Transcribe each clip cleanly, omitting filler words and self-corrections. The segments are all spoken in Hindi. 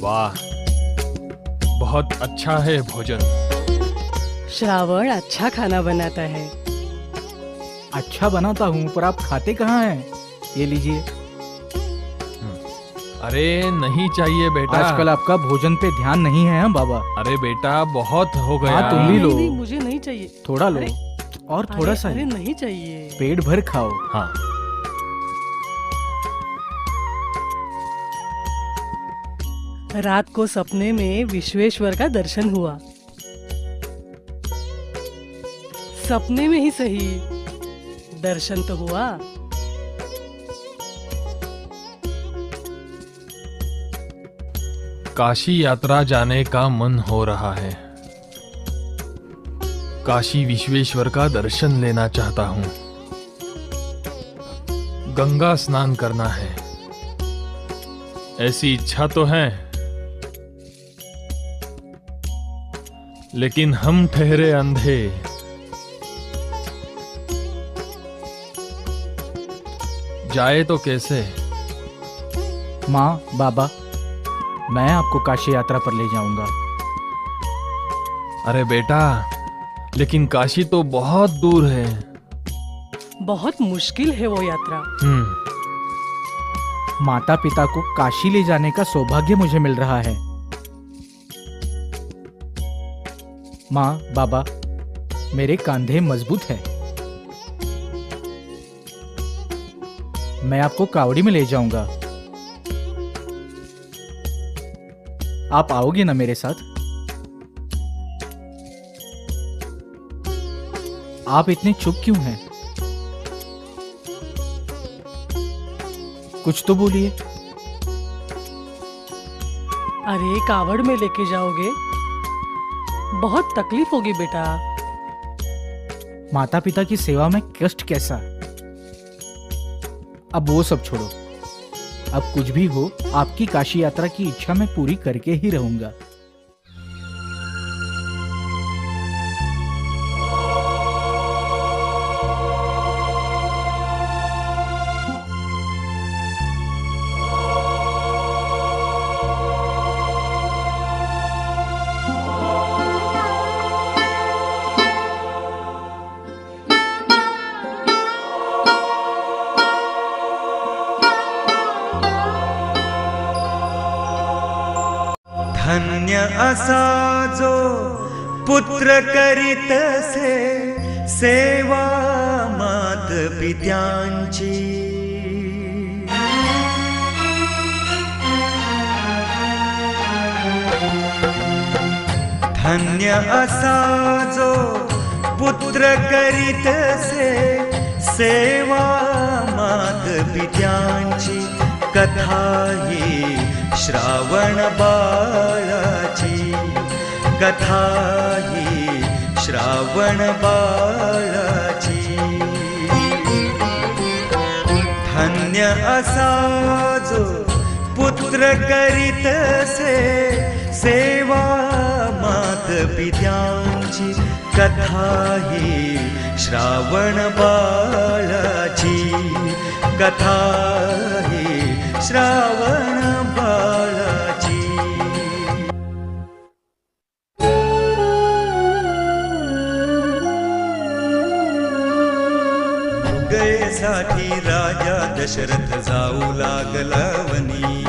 वाह, बहुत अच्छा है भोजन। श्रावण अच्छा खाना बनाता है। अच्छा बनाता हूँ पर आप खाते कहाँ हैं? ये लीजिए। अरे नहीं चाहिए बेटा। आजकल आपका भोजन पे ध्यान नहीं है हाँ बाबा। अरे बेटा बहुत हो गया। हाँ, तुम नहीं, भी नहीं, लो। नहीं, मुझे नहीं चाहिए। थोड़ा लो अरे, और थोड़ा सा अरे ही। नहीं चाहिए। पेट भर खाओ। हाँ, रात को सपने में विश्वेश्वर का दर्शन हुआ। सपने में ही सही, दर्शन तो हुआ। काशी यात्रा जाने का मन हो रहा है। काशी विश्वेश्वर का दर्शन लेना चाहता हूँ। गंगा स्नान करना है, ऐसी इच्छा तो है, लेकिन हम ठहरे अंधे। जाए तो कैसे? माँ, बाबा, मैं आपको काशी यात्रा पर ले जाऊंगा। अरे बेटा, लेकिन काशी तो बहुत दूर है। बहुत मुश्किल है वो यात्रा। माता पिता को काशी ले जाने का सौभाग्य मुझे मिल रहा है। माँ, बाबा, मेरे कंधे मजबूत हैं। मैं आपको कावड़ी में ले जाऊंगा। आप आओगे ना मेरे साथ? आप इतने चुप क्यों हैं? कुछ तो बोलिए। अरे कावड़ में लेके जाओगे, बहुत तकलीफ होगी बेटा। माता पिता की सेवा में कष्ट कैसा? अब वो सब छोड़ो। अब कुछ भी हो, आपकी काशी यात्रा की इच्छा मैं पूरी करके ही रहूंगा। धन्य असा जो पुत्र करीतसे सेवा मात पित्यांची। धन्य असा जो पुत्र करीतसे सेवा मात पित्यांची। कथा ही श्रावण बाळाची, कथा ही श्रावण बाळाची। धन्य असा जो पुत्र करीतसे सेवा मात पित्यांची। कथा ही श्रावण बाळाची, कथा ही श्रावण बाळाची। मृगयेसाठी राजा दशरथ जाऊ लागला वनी।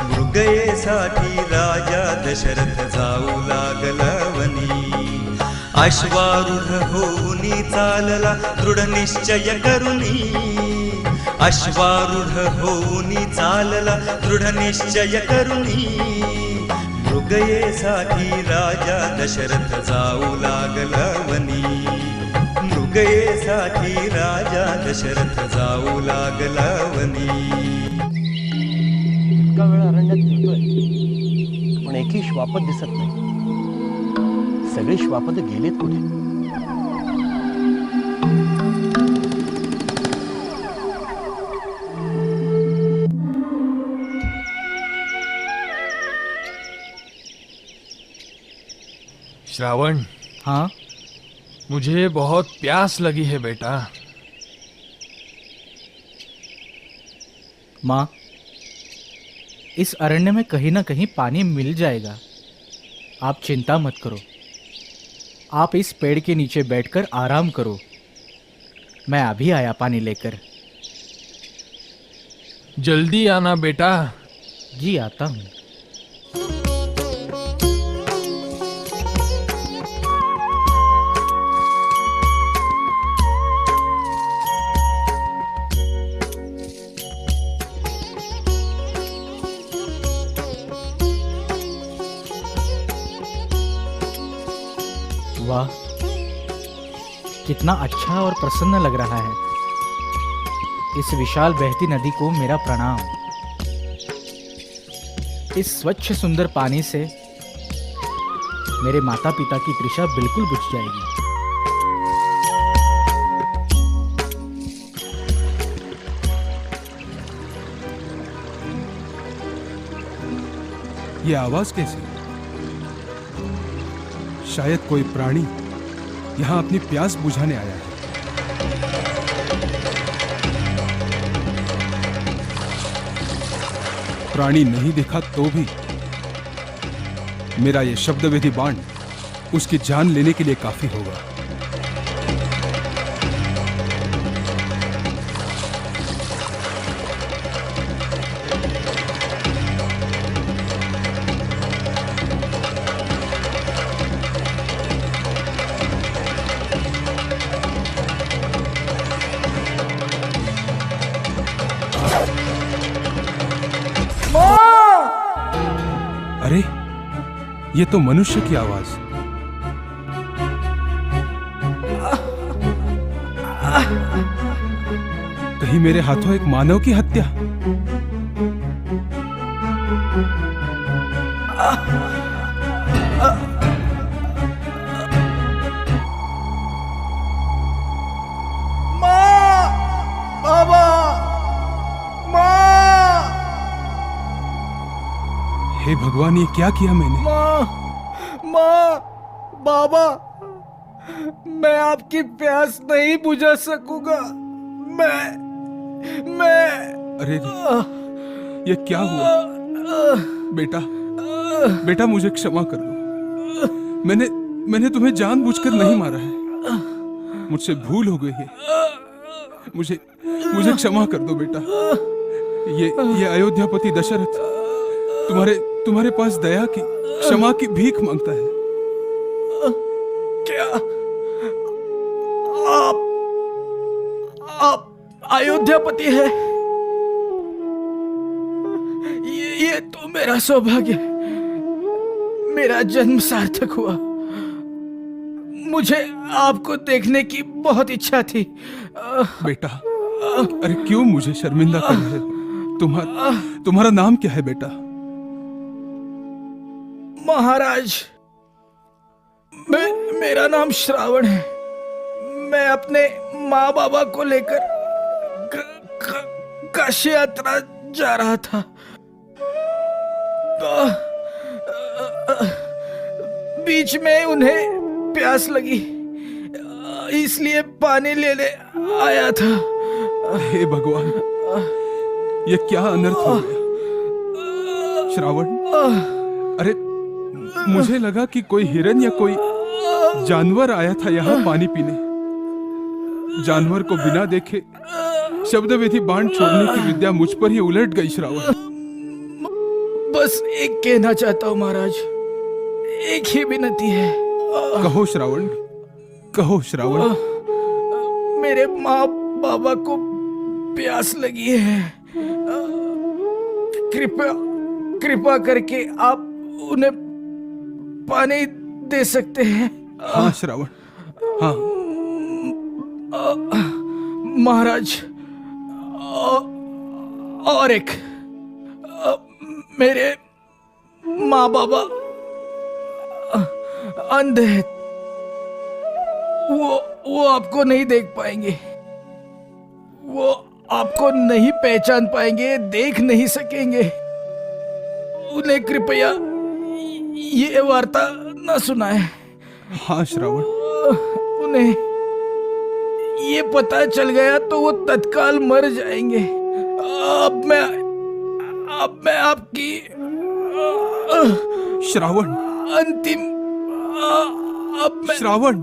मृगयेसाठी राजा दशरथ जाऊ लागला वनी। अश्वारूढ होऊनी चालला दृढ निश्चय करुनी। अश्वारूढ होऊनी चालला दृढ निश्चय करुनी। मृगयेसाठी राजा दशरथ जाऊ लागला वनी। मृगयेसाठी राजा दशरथ जाऊ लागला वनी। इतका वेळ अरण्यात फिरतोय पण एकही श्वापद दिसत नाही. सगळे श्वापद गेलेत कुठे? श्रावण, हाँ, मुझे बहुत प्यास लगी है बेटा। माँ, इस अरण्य में कहीं ना कहीं पानी मिल जाएगा। आप चिंता मत करो। आप इस पेड़ के नीचे बैठकर आराम करो। मैं अभी आया पानी लेकर। जल्दी आना बेटा। जी आता हूँ। वाह, कितना अच्छा और प्रसन्न लग रहा है। इस विशाल बहती नदी को मेरा प्रणाम। इस स्वच्छ सुंदर पानी से मेरे माता पिता की तृषा बिल्कुल बुझ जाएगी। ये आवाज कैसी? शायद कोई प्राणी यहां अपनी प्यास बुझाने आया है। प्राणी नहीं दिखा तो भी मेरा ये शब्दवेदी बाण उसकी जान लेने के लिए काफी होगा। अरे, ये तो मनुष्य की आवाज। कहीं मेरे हाथों एक मानव की हत्या? हे भगवान, ये क्या किया मैंने? माँ, बाबा, मैं आपकी प्यास नहीं बुझा सकूंगा। मैं अरे ये क्या हुआ? बेटा, बेटा मुझे क्षमा कर दो। मैंने तुम्हें जानबूझकर नहीं मारा है। मुझसे भूल हो गई है। मुझे क्षमा कर दो बेटा। ये अयोध्यापति दशरथ तुम्हारे पास दया की, क्षमा की भीख मांगता है। क्या आप अयोध्यापति है? ये तो मेरा सौभाग्य। मेरा जन्म सार्थक हुआ। मुझे आपको देखने की बहुत इच्छा थी। बेटा, अरे क्यों मुझे शर्मिंदा कर रहे हो? तुम्हारा नाम क्या है बेटा? महाराज, मेरा नाम श्रावण है। मैं अपने माँ बाबा को लेकर काशी यात्रा जा रहा था। बीच में उन्हें प्यास लगी, इसलिए पानी लेने आया था। हे भगवान, ये क्या अनर्थ हो गया? श्रावण, अरे मुझे लगा कि कोई हिरन या कोई जानवर आया था यहाँ पानी पीने। जानवर को बिना देखे शब्दवेदी बाण छोड़ने की विद्या मुझ पर ही उलट गई। श्रावण, बस एक कहना चाहता हूँ महाराज, एक ही विनती है। कहो श्रावण, कहो श्रावण। मेरे माँ बाबा को प्यास लगी है। कृपा करके आप उन्हें पानी दे सकते हैं? हाँ श्रावण, हाँ। महाराज, और एक, मेरे माँ बाबा अंधे हैं। वो आपको नहीं देख पाएंगे। वो आपको नहीं पहचान पाएंगे, देख नहीं सकेंगे। उन्हें कृपया ये वार्ता न सुनाए। हाँ श्रावण, उन्हें ये पता चल गया तो वो तत्काल मर जाएंगे। अब मैं आपकी श्रावण, अंतिम अब मैं श्रावण,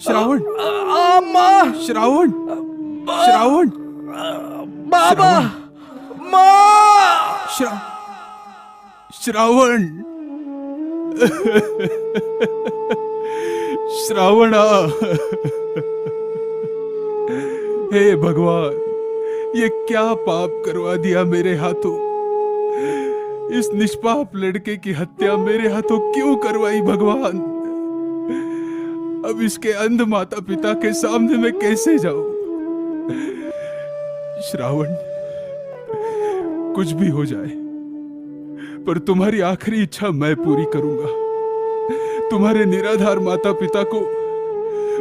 श्रावण, माँ, श्रावण, श्रावण, बाबा, माँ। श्रावण, श्रावणा। हे भगवान, ये क्या पाप करवा दिया मेरे हाथों। इस निष्पाप लड़के की हत्या मेरे हाथों क्यों करवाई भगवान। अब इसके अंध माता पिता के सामने मैं कैसे जाऊं। श्रावण, कुछ भी हो जाए, पर तुम्हारी आखिरी इच्छा मैं पूरी करूंगा। तुम्हारे निराधार माता पिता को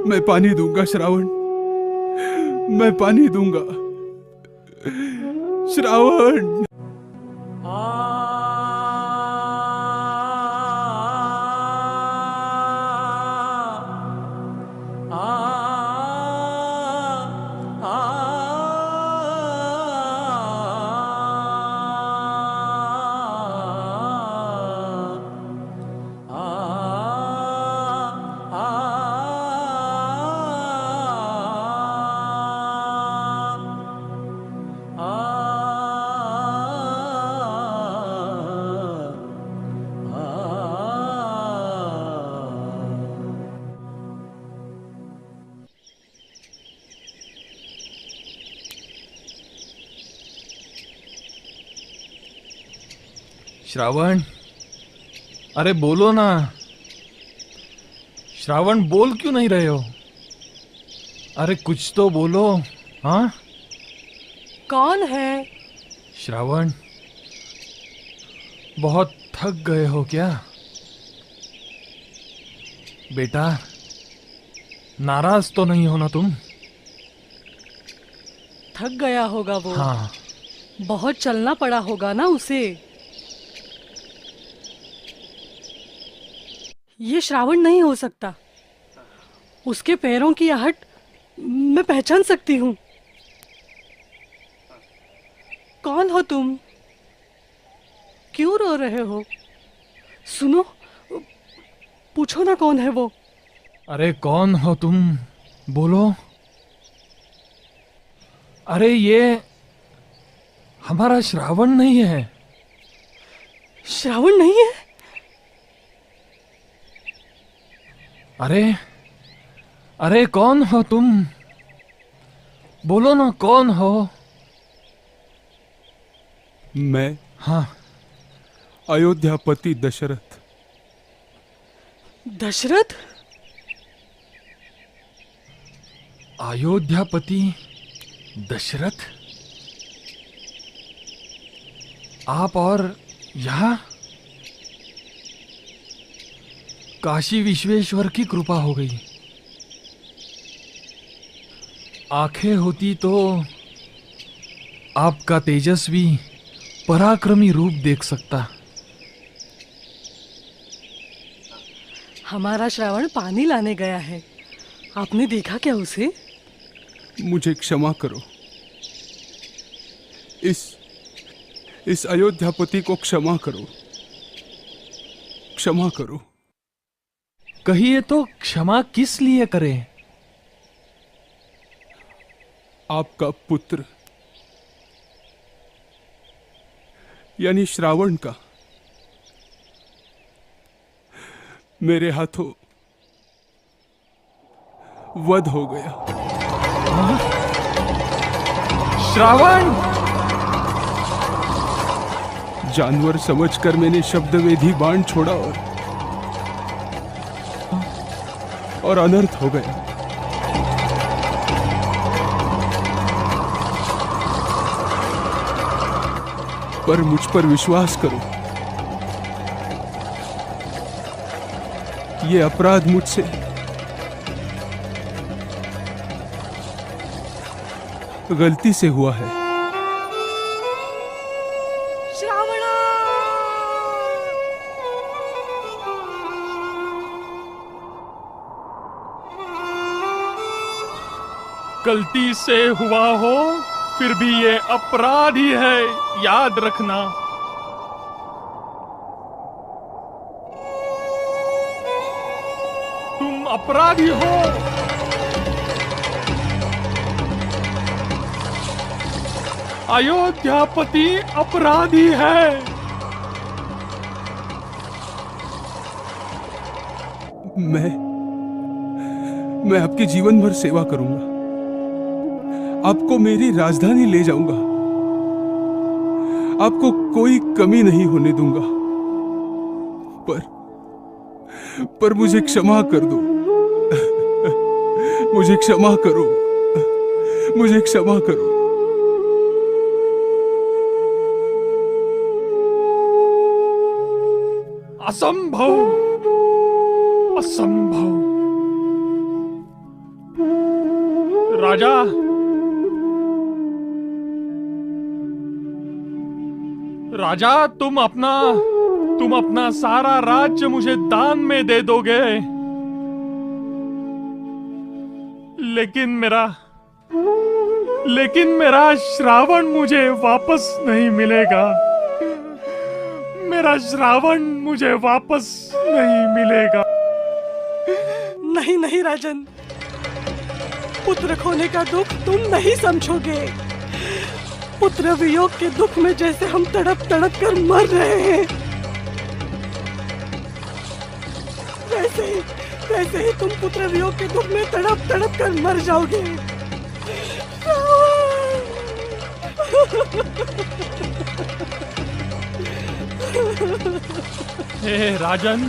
मैं पानी दूंगा श्रावण, मैं पानी दूंगा श्रावण। श्रावण, अरे बोलो ना। श्रावण, बोल क्यों नहीं रहे हो? अरे कुछ तो बोलो। हाँ, कौन है? श्रावण, बहुत थक गए हो क्या? बेटा, नाराज तो नहीं हो ना तुम? थक गया होगा वो। हाँ। बहुत चलना पड़ा होगा ना उसे। ये श्रावण नहीं हो सकता। उसके पैरों की आहट मैं पहचान सकती हूँ। कौन हो तुम? क्यों रो रहे हो? सुनो, पूछो ना कौन है वो। अरे कौन हो तुम? बोलो। अरे ये हमारा श्रावण नहीं है। श्रावण नहीं है? अरे अरे कौन हो तुम? बोलो ना, कौन हो? मैं हाँ। अयोध्यापति दशरथ। दशरथ? अयोध्यापति दशरथ? आप और यहाँ? काशी विश्वेश्वर की कृपा हो गई। आंखें होती तो आपका तेजस्वी पराक्रमी रूप देख सकता। हमारा श्रावण पानी लाने गया है। आपने देखा क्या उसे? मुझे क्षमा करो। इस अयोध्यापति को क्षमा करो, क्षमा करो। कहिए तो, क्षमा किस लिए करें? आपका पुत्र यानी श्रावण का मेरे हाथों वध हो गया। श्रावण! जानवर समझकर मैंने शब्दवेधी बाण छोड़ा और अनर्थ हो गया। पर मुझ पर विश्वास करो, ये अपराध मुझसे गलती से हुआ है। श्रावणा! गलती से हुआ हो फिर भी ये अपराध ही है, याद रखना। तुम अपराधी हो। अयोध्यापति अपराधी है। मैं आपकी जीवन भर सेवा करूंगा, आपको मेरी राजधानी ले जाऊंगा, आपको कोई कमी नहीं होने दूंगा। पर मुझे क्षमा कर दो, मुझे क्षमा करो, मुझे क्षमा करो। असंभव, असंभव। राजा, राजा, तुम अपना सारा राज्य मुझे दान में दे दोगे, लेकिन मेरा श्रावण मुझे वापस नहीं मिलेगा। मेरा श्रावण मुझे वापस नहीं मिलेगा। नहीं नहीं राजन, पुत्र खोने का दुख तुम नहीं समझोगे। पुत्र वियोग के दुख में जैसे हम तड़प तड़प कर मर रहे हैं, वैसे ही तुम पुत्र वियोग के दुख में तड़प तड़प कर मर जाओगे। हे राजन,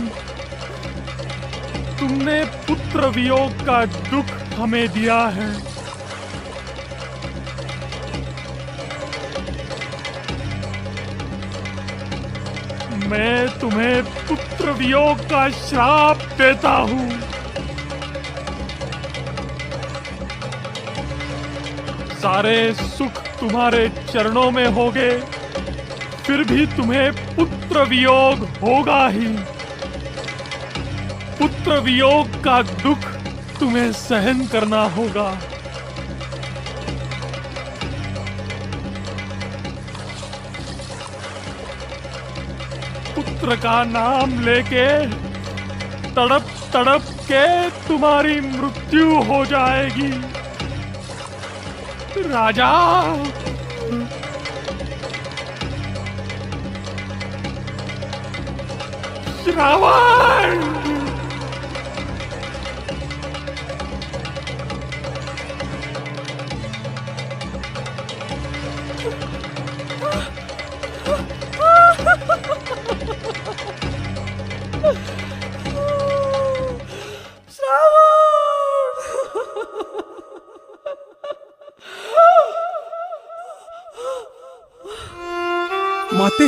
तुमने पुत्र वियोग का दुख हमें दिया है। मैं तुम्हें पुत्र वियोग का श्राप देता हूं। सारे सुख तुम्हारे चरणों में होंगे, फिर भी तुम्हें पुत्र वियोग होगा ही। पुत्र वियोग का दुख तुम्हें सहन करना होगा। पुत्र का नाम लेके तड़प तड़प के तुम्हारी मृत्यु हो जाएगी। राजा, श्रावण, माते,